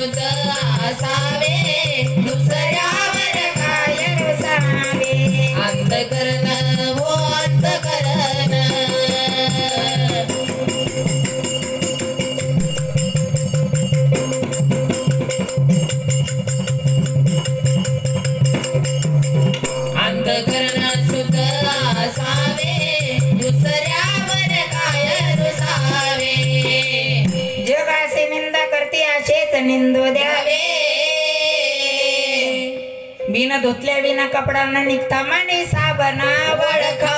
सुत असावे दुसऱ्यावर काय रुसावे अंतकरण हो अंतकरण अंतकरण सुत असावे दुसऱ्यावर काय रुसावे जगाचे निंदा करते असेच निंदो द्यावे बिना धुतल्या बिना कपडांना निघता माने साबणा वळखा